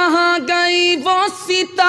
کہاں گئی وہ سیتا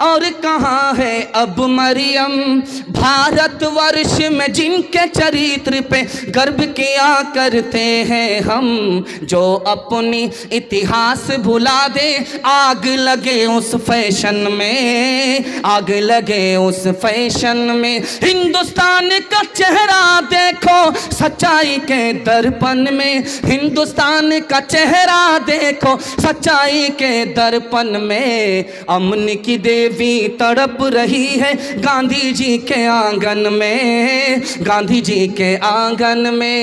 اور کہاں ہے اب مریم؟ بھارت ورش میں جن کے چریتر پہ گرو کیا کرتے ہیں ہم، جو اپنی اتہاس بھلا دے آگ لگے اس فیشن میں، آگ لگے اس فیشن میں۔ ہندوستان کا چہرہ دیکھو سچائی کے درپن میں، ہندوستان کا چہرہ دیکھو سچائی کے درپن میں۔ امن کی دیوی تڑپ رہی ہے گاندھی جی کے آنگن میں، گاندھی جی کے آنگن میں۔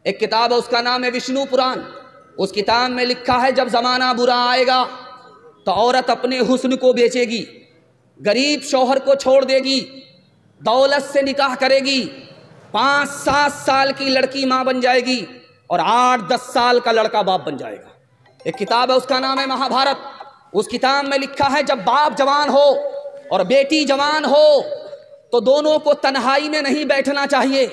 ایک کتاب ہے، اس کا نام ہے وشنو پران۔ اس کتاب میں لکھا ہے جب زمانہ برا آئے گا تو عورت اپنے حسن کو بیچے گی، غریب شوہر کو چھوڑ دے گی، دولت سے نکاح کرے گی، 5-7 سال کی لڑکی ماں بن جائے گی اور 8-10 سال کا لڑکا باپ بن جائے گا۔ ایک کتاب ہے، اس کا نام ہے مہا بھارت۔ اس کتاب میں لکھا ہے جب باپ جوان ہو اور بیٹی جوان ہو تو دونوں کو تنہائی میں نہیں بیٹھنا چاہیے۔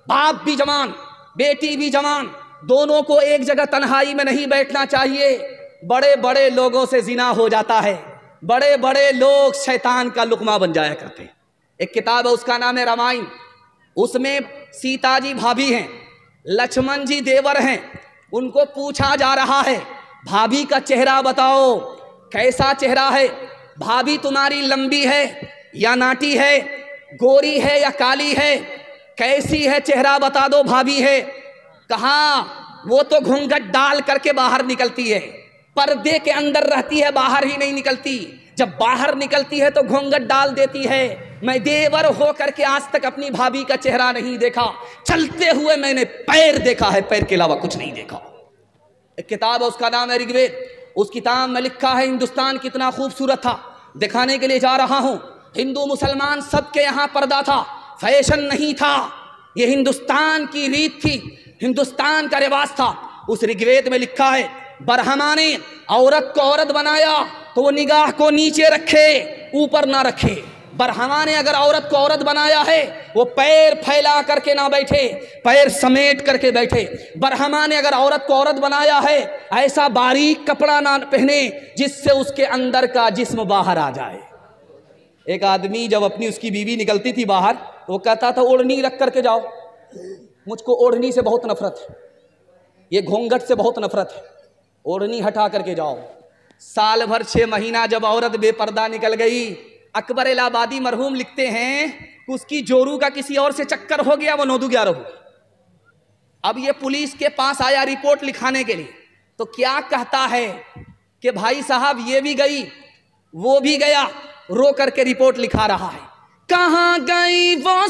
باپ بھی جوان بیٹی بھی جوان، دونوں کو ایک جگہ تنہائی میں نہیں بیٹھنا چاہیے۔ بڑے بڑے لوگوں سے زنا ہو جاتا ہے، بڑے بڑے لوگ شیطان کا لقمہ بن جایا کرتے ہیں۔ ایک کتاب ہے، اس کا نام ہے رامائن۔ اس میں سیتا جی بھابھی ہیں، لکشمن جی دیور ہیں۔ ان کو پوچھا جا رہا ہے بھابھی کا چہرہ بتاؤ، کیسا چہرہ ہے؟ بھابھی تمہاری لمبی ہے یا ناٹی ہے، گوری ہے یا کالی ہے، کیسی ہے چہرہ بتا دو بھابھی ہے۔ کہاں وہ تو گھونگھٹ ڈال کر کے باہر نکلتی ہے، پردے کے اندر رہتی ہے، باہر ہی نہیں نکلتی۔ جب باہر نکلتی ہے تو گھونگھٹ ڈال دیتی ہے۔ میں دیور ہو کر کے آج تک اپنی بھابھی کا چہرہ نہیں دیکھا، چلتے ہوئے میں نے پیر دیکھا ہے، پیر کے علاوہ کچھ نہیں دیکھا۔ ایک کتاب ہے، اس کا نام ہے رگ وید۔ اس کتاب میں لکھا ہے ہندوستان کتنا خوبصورت تھا۔ دکھانے کے لیے جا رہا ہوں، ہندو مسلمان سب کے یہاں پردہ تھا، فیشن نہیں تھا، یہ ہندوستان کی ریت تھی، ہندوستان کا رواج تھا۔ اس رگ وید میں لکھا ہے برہما نے عورت کو عورت بنایا تو وہ نگاہ کو نیچے رکھے، اوپر نہ رکھے۔ برہما نے اگر عورت کو عورت بنایا ہے وہ پیر پھیلا کر کے نہ بیٹھے، پیر سمیٹ کر کے بیٹھے۔ برہما نے اگر عورت کو عورت بنایا ہے ایسا باریک کپڑا نہ پہنے جس سے اس کے اندر کا جسم باہر آ جائے۔ ایک آدمی جب اپنی اس کی بیوی نکلتی تھی باہر تو وہ کہتا تھا اوڑھنی رکھ کر کے جاؤ، مجھ کو اوڑھنی سے بہت نفرت ہے، یہ گھونگھٹ سے بہت نفرت ہے، اوڑھنی ہٹا کر کے جاؤ۔ سال بھر 6 مہینہ جب عورت بے پردہ نکل گئی، اکبر الہ آبادی مرحوم لکھتے ہیں کہ اس کی جورو کا کسی اور سے چکر ہو گیا، وہ 9-11 ہو گئی۔ اب یہ پولیس کے پاس آیا رپورٹ لکھانے کے لیے تو کیا کہتا ہے کہ بھائی صاحب یہ بھی گئی وہ بھی گیا، رو کر کے رپورٹ لکھا رہا ہے۔ کہاں گئی وہ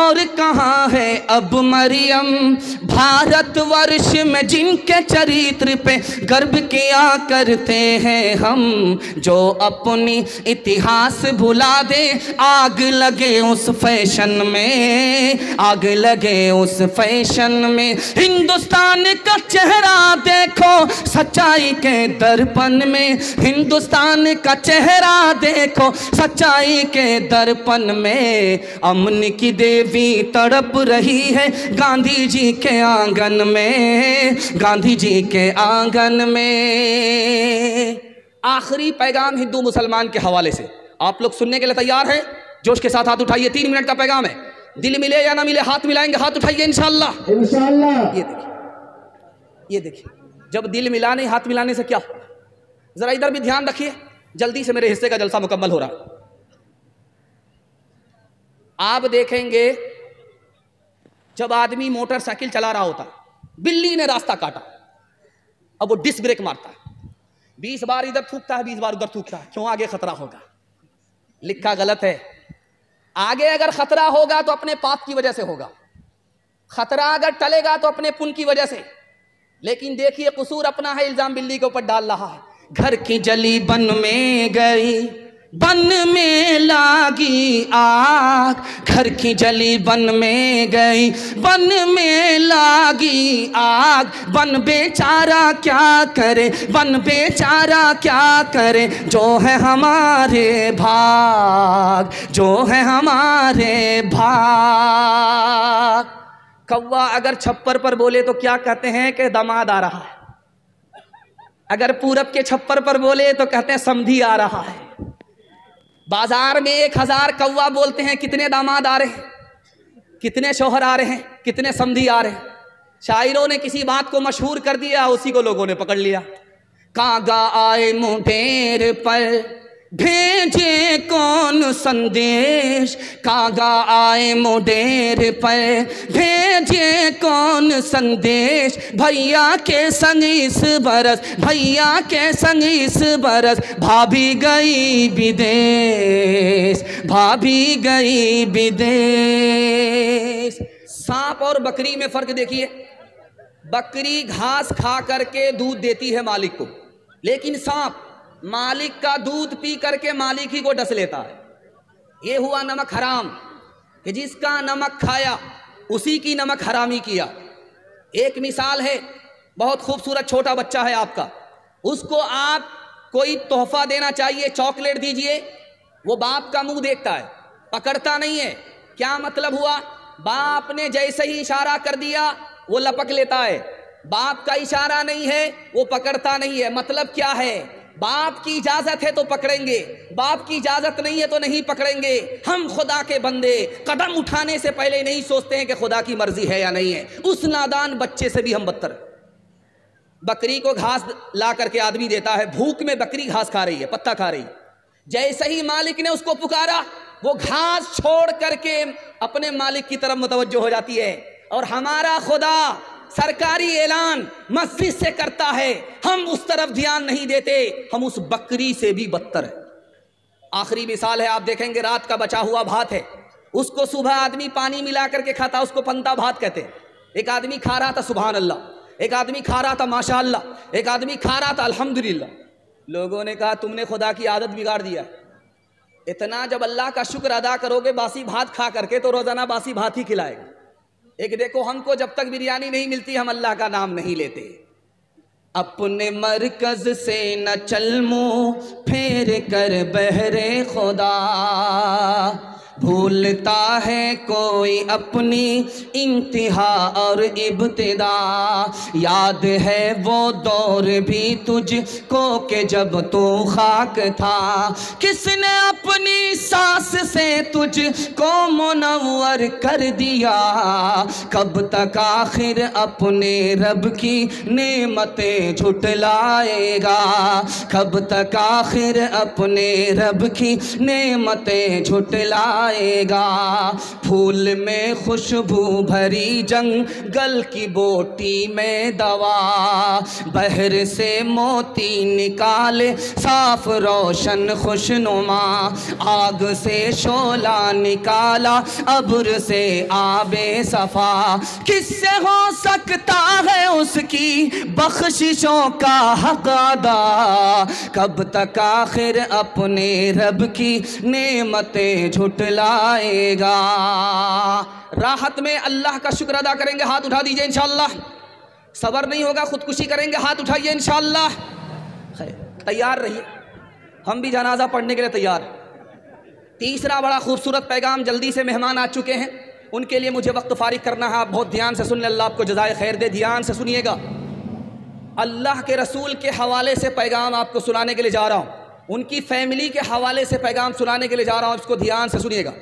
اور کہاں ہے اب مریم؟ بھارت ورش میں جن کے چریتر پہ گرو کیا کرتے ہیں ہم، جو اپنی اتہاس بھلا دے آگ لگے اس فیشن میں، آگ لگے اس فیشن میں۔ ہندوستان کا چہرہ دیکھو سچائی کے درپن میں، ہندوستان کا چہرہ دیکھو سچائی کے درپن میں۔ امن کی دیوی تڑپ رہی ہے گاندھی جی کے آنگن میں، گاندھی جی کے آنگن میں۔ آخری پیغام ہندو مسلمان کے حوالے سے آپ لوگ سننے کے لیے تیار ہیں؟ جوش کے ساتھ ہاتھ اٹھائیے، 3 منٹ کا پیغام ہے۔ دل ملے یا نہ ملے ہاتھ ملائیں گے، ہاتھ اٹھائیے انشاءاللہ۔ انشاءاللہ۔ یہ دیکھیے جب دل ملانے ہاتھ ملانے سے کیا، ذرا ادھر بھی دھیان رکھیے، جلدی سے میرے حصے کا جلسہ مکمل ہو رہا ہے۔ آپ دیکھیں گے جب آدمی موٹر سائیکل چلا رہا ہوتا، بلی نے راستہ کاٹا، اب وہ ڈسک بریک مارتا ہے، 20 بار ادھر تھوکتا ہے، 20 بار ادھر تھوکتا ہے، کیوں؟ آگے خطرہ ہوگا۔ لکھا غلط ہے، آگے اگر خطرہ ہوگا تو اپنے پاپ کی وجہ سے ہوگا، خطرہ اگر ٹلے گا تو اپنے پن کی وجہ سے۔ لیکن دیکھیے قصور اپنا ہے، الزام بلی کے اوپر ڈال رہا ہے۔ گھر کی جلی بن میں گئی، بن میں لاگی آگ، گھر کی جلی بن میں گئی، بن میں لاگی آگ، بن بیچارہ کیا کرے، بن بیچارہ کیا کرے، جو ہے ہمارے بھاگ، جو ہے ہمارے بھاگ۔ کوا اگر چھپر پر بولے تو کیا کہتے ہیں کہ دماد آ رہا ہے، اگر پورب کے چھپر پر بولے تو کہتے ہیں سمدھی آ رہا ہے. بازار میں 1000 کوا بولتے ہیں کتنے داماد آ رہے ہیں, کتنے شوہر آ رہے ہیں, کتنے سمدھی آ رہے ہیں. شاعروں نے کسی بات کو مشہور کر دیا, اسی کو لوگوں نے پکڑ لیا. کاغا آئے مڈیر پر بھیجے کون سندیش, کاغا آئے مڈیر پر بھیجے کون سندیش, بھیا کے سنگ اس برس, بھیا کے سنگ اس برس, بھابھی گئی بدیس, بھابھی گئی بدیس. سانپ اور بکری میں فرق دیکھیے. بکری گھاس کھا کر کے دودھ دیتی ہے مالک کو, لیکن سانپ مالک کا دودھ پی کر کے مالک ہی کو ڈس لیتا ہے. یہ ہوا نمک حرام, کہ جس کا نمک کھایا اسی کی نمک حرامی کیا. ایک مثال ہے, بہت خوبصورت چھوٹا بچہ ہے آپ کا, اس کو آپ کوئی تحفہ دینا چاہیے, چاکلیٹ دیجئے, وہ باپ کا منہ دیکھتا ہے, پکڑتا نہیں ہے. کیا مطلب ہوا؟ باپ نے جیسے ہی اشارہ کر دیا وہ لپک لیتا ہے, باپ کا اشارہ نہیں ہے وہ پکڑتا نہیں ہے. مطلب کیا ہے؟ باپ کی اجازت ہے تو پکڑیں گے, باپ کی اجازت نہیں ہے تو نہیں پکڑیں گے. ہم خدا کے بندے قدم اٹھانے سے پہلے نہیں سوچتے ہیں کہ خدا کی مرضی ہے یا نہیں ہے. اس نادان بچے سے بھی ہم بدتر. بکری کو گھاس لا کر کے آدمی دیتا ہے, بھوک میں بکری گھاس کھا رہی ہے, پتا کھا رہی ہے. جیسے ہی مالک نے اس کو پکارا وہ گھاس چھوڑ کر کے اپنے مالک کی طرف متوجہ ہو جاتی ہے. اور ہمارا خدا سرکاری اعلان مسجد سے کرتا ہے, ہم اس طرف دھیان نہیں دیتے, ہم اس بکری سے بھی بدتر ہیں. آخری مثال ہے, آپ دیکھیں گے رات کا بچا ہوا بھات ہے, اس کو صبح آدمی پانی ملا کر کے کھاتا, اس کو پنتا بھات کہتے ہیں. ایک آدمی کھا رہا تھا سبحان اللہ, ایک آدمی کھا رہا تھا ماشاء اللہ, ایک آدمی کھا رہا تھا الحمدللہ. لوگوں نے کہا تم نے خدا کی عادت بگاڑ دیا. اتنا جب اللہ کا شکر ادا کرو گے باسی بھات کھا کر کے تو روزانہ باسی بھات ہی کھلائے گا. ایک دیکھو, ہم کو جب تک بریانی نہیں ملتی ہم اللہ کا نام نہیں لیتے. اپنے مرکز سے نہ چل منہ پھیر کر بہرے خدا, بھولتا ہے کوئی اپنی انتہا اور ابتدا. یاد ہے وہ دور بھی تجھ کو کہ جب تو خاک تھا, کس نے اپنی سانس سے تجھ کو منور کر دیا. کب تک آخر اپنے رب کی نعمتیں جھٹلائے گا, کب تک آخر اپنے رب کی نعمتیں جھٹلائے گا. پھول میں خوشبو بھری جنگل کی بوٹی میں دوا, بحر سے موتی نکالے صاف روشن خوشنما, آگ سے شعلہ نکالا ابر سے آب صفا. کس سے ہو سکتا ہے اس کی بخششوں کا حق ادا, کب تک آخر اپنے رب کی نعمتیں جھٹلائے گا. راحت میں اللہ کا شکر ادا کریں گے, ہاتھ اٹھا دیجئے انشاءاللہ. صبر نہیں ہوگا خودکشی کریں گے, ہاتھ اٹھائیے انشاءاللہ. تیار رہیے, ہم بھی جنازہ پڑھنے کے لیے تیار. تیسرا بڑا خوبصورت پیغام, جلدی سے مہمان آ چکے ہیں, ان کے لیے مجھے وقت فارغ کرنا ہے. آپ بہت دھیان سے سن لیں, اللہ آپ کو جزائے خیر دے. دھیان سے سنیے گا, اللہ کے رسول کے حوالے سے پیغام آپ کو سنانے کے لیے جا رہا ہوں, ان کی فیملی کے حوالے سے پیغام سنانے کے لیے جا رہا ہوں, اس کو دھیان سے سنیے گا.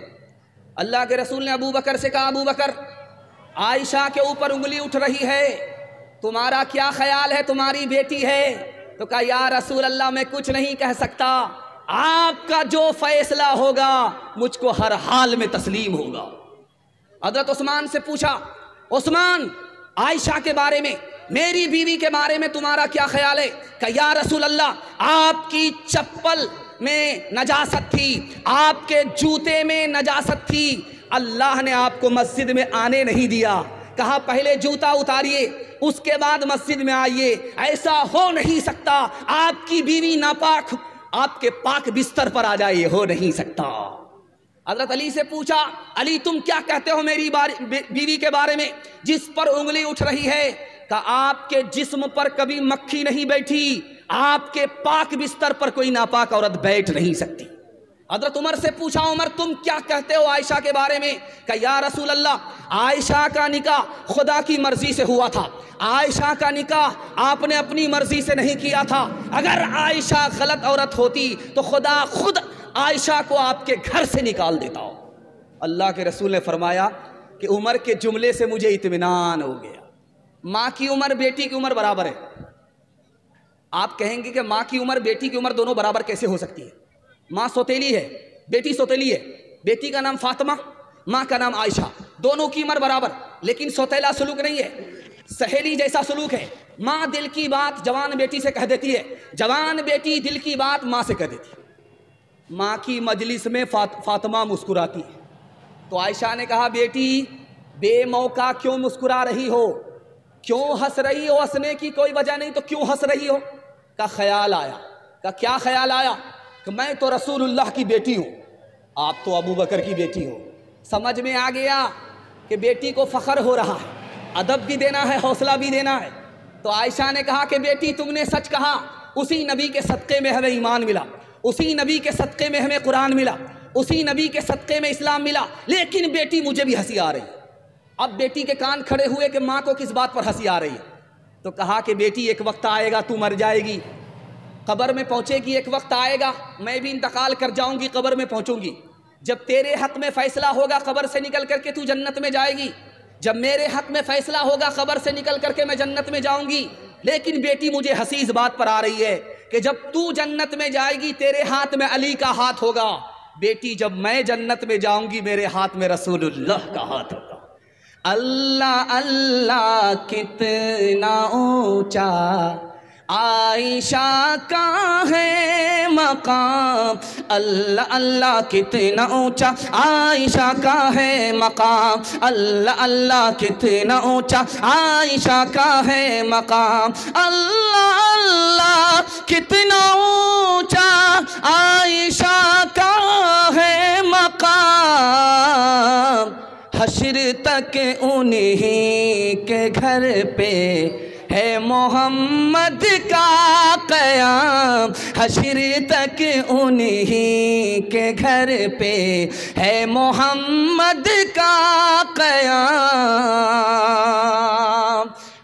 اللہ کے رسول نے ابو بکر سے کہا, ابو بکر عائشہ کے اوپر انگلی اٹھ رہی ہے, تمہارا کیا خیال ہے, تمہاری بیٹی ہے. تو کہا یا رسول اللہ میں کچھ نہیں کہہ سکتا, آپ کا جو فیصلہ ہوگا مجھ کو ہر حال میں تسلیم ہوگا. حضرت عثمان سے پوچھا, عثمان عائشہ کے بارے میں, میری بیوی کے بارے میں تمہارا کیا خیال ہے؟ کہ یا رسول اللہ آپ کی چپل میں نجاست تھی, آپ کے جوتے میں نجاست تھی, اللہ نے آپ کو مسجد میں آنے نہیں دیا. کہا پہلے جوتا اتاریے اس کے بعد مسجد میں آئیے. ایسا ہو نہیں سکتا, آپ کی بیوی ناپاک آپ کے پاک بستر پر آ جائے, ہو نہیں سکتا. حضرت علی سے پوچھا, علی تم کیا کہتے ہو میری بیوی کے بارے میں جس پر انگلی اٹھ رہی ہے؟ کہ آپ کے جسم پر کبھی مکھی نہیں بیٹھی, آپ کے پاک بستر پر کوئی ناپاک عورت بیٹھ نہیں سکتی. حضرت عمر سے پوچھا عمر تم کیا کہتے ہو عائشہ کے بارے میں؟ کہ یا رسول اللہ عائشہ کا نکاح خدا کی مرضی سے ہوا تھا، عائشہ کا نکاح آپ نے اپنی مرضی سے نہیں کیا تھا، اگر عائشہ غلط عورت ہوتی تو خدا خود عائشہ کو آپ کے گھر سے نکال دیتا ہو۔ اللہ کے رسول نے فرمایا کہ عمر کے جملے سے مجھے اطمینان ہو گیا۔ ماں کی عمر بیٹی کی عمر برابر ہے۔ آپ کہیں گے کہ ماں کی عمر بیٹی کی عمر دونوں برابر کیسے ہو سکتی ہے؟ ماں سوتیلی ہے، بیٹی سوتیلی ہے، بیٹی کا نام فاطمہ، ماں کا نام عائشہ، دونوں کی عمر برابر، لیکن سوتیلا سلوک نہیں ہے، سہیلی جیسا سلوک ہے۔ ماں دل کی بات جوان بیٹی سے کہہ دیتی ہے، جوان بیٹی دل کی بات ماں سے کہہ دیتی ہے۔ ماں کی مجلس میں فاطمہ مسکراتی ہے تو عائشہ نے کہا بیٹی بے موقع کیوں مسکرا رہی ہو، کیوں ہنس رہی ہو؟ ہنسنے کی کوئی وجہ نہیں تو کیوں ہنس رہی ہو؟ کا خیال آیا۔ کا کیا خیال آیا؟ کہ میں تو رسول اللہ کی بیٹی ہوں، آپ تو ابو بکر کی بیٹی ہو۔ سمجھ میں آ گیا کہ بیٹی کو فخر ہو رہا ہے، ادب بھی دینا ہے، حوصلہ بھی دینا ہے۔ تو عائشہ نے کہا کہ بیٹی تم نے سچ کہا، اسی نبی کے صدقے میں ہمیں ایمان ملا، اسی نبی کے صدقے میں ہمیں قرآن ملا، اسی نبی کے صدقے میں اسلام ملا، لیکن بیٹی مجھے بھی ہنسی آ رہی ہے۔ اب بیٹی کے کان کھڑے ہوئے کہ ماں کو کس بات پر ہنسی آ رہی ہے؟ تو کہا کہ بیٹی ایک وقت آئے گا تو مر جائے گی، قبر میں پہنچے گی، ایک وقت آئے گا میں بھی انتقال کر جاؤں گی، قبر میں پہنچوں گی، جب تیرے حق میں فیصلہ ہوگا قبر سے نکل کر کے تو جنت میں جائے گی، جب میرے حق میں فیصلہ ہوگا قبر سے نکل کر کے میں جنت میں جاؤں گی۔ لیکن بیٹی مجھے ہنسی اس بات پر آ رہی ہے کہ جب تو جنت میں جائے گی تیرے ہاتھ میں علی کا ہاتھ ہوگا، بیٹی جب میں جنت میں جاؤں گی میرے ہاتھ میں رسول اللہ کا ہاتھ ہوگا۔ اللہ اللہ کتنا اونچا عائشہ کا ہے مقام، اللہ اللہ کتنا اونچا عائشہ کا ہے مقام، اللہ اللہ کتنا اونچا عائشہ کا ہے مقام، اللہ اللہ کتنا اونچا عائشہ کا ہے مقام، حشر تک انہی کے گھر پہ ہے محمد کا قیام، حشر تک انہی کے گھر پہ ہے محمد کا قیام۔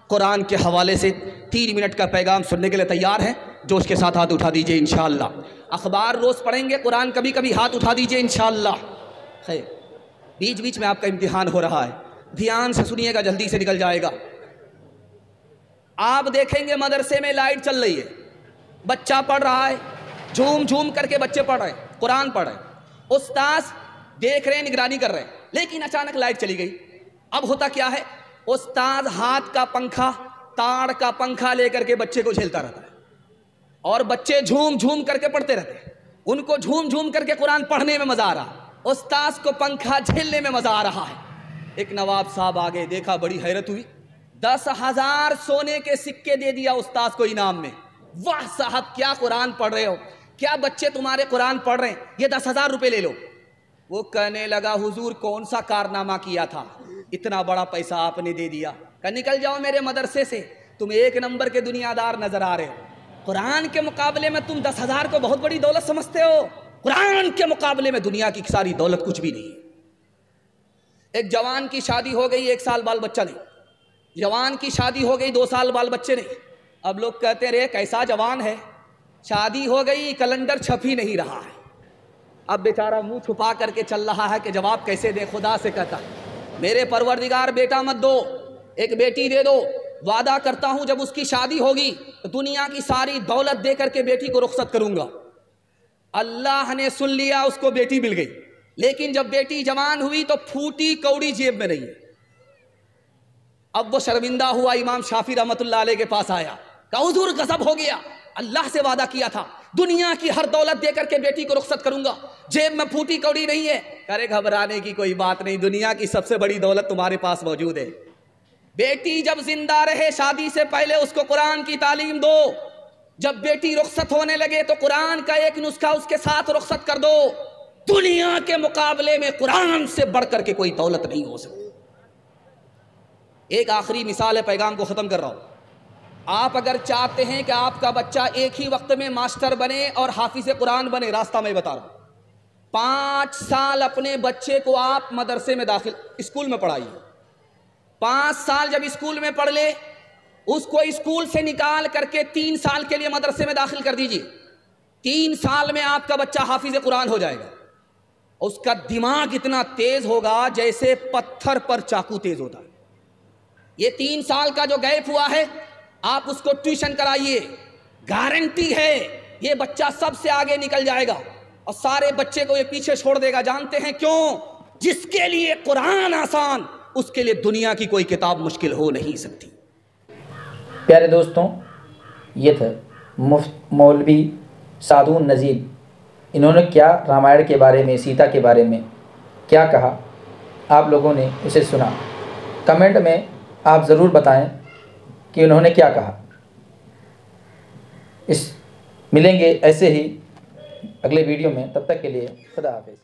قرآن کے حوالے سے 3 منٹ کا پیغام سننے کے لیے تیار ہیں؟ جوش کے ساتھ ہاتھ اٹھا دیجئے انشاءاللہ۔ اخبار روز پڑھیں گے، قرآن کبھی کبھی، ہاتھ اٹھا دیجئے انشاءاللہ۔ خیر، بیچ بیچ میں آپ کا امتحان ہو رہا ہے، دھیان سے سنیے گا، جلدی سے نکل جائے گا۔ آپ دیکھیں گے مدرسے میں لائٹ چل رہی ہے، بچہ پڑھ رہا ہے، جھوم جھوم کر کے بچے پڑھ رہے ہیں، قرآن پڑھ رہے ہیں، استاذ دیکھ رہے ہیں، نگرانی کر رہے ہیں، لیکن اچانک لائٹ چلی گئی۔ اب ہوتا کیا ہے؟ استاذ ہاتھ کا پنکھا، تاڑ کا پنکھا لے کر کے بچے کو جھیلتا رہتا ہے، اور بچے جھوم جھوم کر کے پڑھتے رہتے ہیں، ان کو جھوم جھوم کر کے قرآن پڑھنے میں مزہ آ رہا، استاذ کو پنکھا جھیلنے میں مزہ آ رہا ہے۔ ایک نواب صاحب آگے دیکھا، بڑی حیرت ہوئی، 10,000 سونے کے سکے دے دیا استاذ کو انعام میں۔ واہ صاحب کیا قرآن پڑھ رہے ہو، کیا بچے تمہارے قرآن پڑھ رہے ہیں، یہ 10,000 روپے لے لو۔ وہ کہنے لگا حضور کون سا کارنامہ کیا تھا، اتنا بڑا پیسہ آپ نے دے دیا؟ کہ نکل جاؤ میرے مدرسے سے، تم 1 نمبر کے دنیا دار نظر آ رہے ہو، قرآن کے مقابلے میں تم 10,000 کو بہت بڑی دولت سمجھتے ہو، قرآن کے مقابلے میں دنیا کی ساری دولت کچھ بھی نہیں۔ ایک جوان کی شادی ہو گئی، 1 سال بال بچہ نہیں، جوان کی شادی ہو گئی، 2 سال بال بچے نہیں۔ اب لوگ کہتے رہے کیسا جوان ہے، شادی ہو گئی کیلنڈر چھپ ہی نہیں رہا ہے۔ اب بیچارہ منہ چھپا کر کے چل رہا ہے کہ جواب کیسے دے، خدا سے کہتا میرے پروردگار بیٹا مت دو، ایک بیٹی دے دو، وعدہ کرتا ہوں جب اس کی شادی ہوگی تو دنیا کی ساری دولت دے کر کے بیٹی کو رخصت کروں گا۔ اللہ نے سن لیا، اس کو بیٹی مل گئی، لیکن جب بیٹی جوان ہوئی تو پھوٹی کوڑی جیب میں نہیں ہے۔ اب وہ شرمندہ ہوا، امام شافعی رحمۃ اللہ علیہ کے پاس آیا، کہا حضور غضب ہو گیا، اللہ سے وعدہ کیا تھا دنیا کی ہر دولت دے کر کے بیٹی کو رخصت کروں گا، جیب میں پھوٹی کوڑی نہیں ہے۔ ارے گھبرانے کی کوئی بات نہیں، دنیا کی سب سے بڑی دولت تمہارے پاس موجود ہے۔ بیٹی جب زندہ رہے شادی سے پہلے اس کو قرآن کی تعلیم دو، جب بیٹی رخصت ہونے لگے تو قرآن کا ایک نسخہ اس کے ساتھ رخصت کر دو۔ دنیا کے مقابلے میں قرآن سے بڑھ کر کے کوئی دولت نہیں ہو سکتی۔ ایک آخری مثال ہے، پیغام کو ختم کر رہا ہوں۔ آپ اگر چاہتے ہیں کہ آپ کا بچہ ایک ہی وقت میں ماسٹر بنے اور حافظ قرآن بنے، راستہ میں بتا رہا ہوں، 5 سال اپنے بچے کو آپ مدرسے میں اسکول میں پڑھائیے. 5 سال جب اسکول میں پڑھ لے، اس کو اسکول سے نکال کر کے 3 سال کے لیے مدرسے میں داخل کر دیجیے. 3 سال میں آپ کا بچہ حافظ قرآن ہو جائے گا. اس کا دماغ اتنا تیز ہوگا جیسے پتھر پر چاقو تیز ہوتا ہے. یہ 3 سال کا جو گیپ ہوا ہے، آپ اس کو ٹیوشن کرائیے، گارنٹی ہے یہ بچہ سب سے آگے نکل جائے گا اور سارے بچے کو یہ پیچھے چھوڑ دے گا. جانتے ہیں کیوں؟ جس کے لیے قرآن آسان، اس کے لیے دنیا کی کوئی کتاب مشکل ہو نہیں سکتی. پیارے دوستوں، یہ تھے مولوی سعدون نذیر. انہوں نے کیا رامائن کے بارے میں، سیتا کے بارے میں کیا کہا، آپ لوگوں نے اسے سنا. کمنٹ میں آپ ضرور بتائیں کہ انہوں نے کیا کہا. ملیں گے ایسے ہی اگلے ویڈیو میں. تب تک کے لیے خدا حافظ.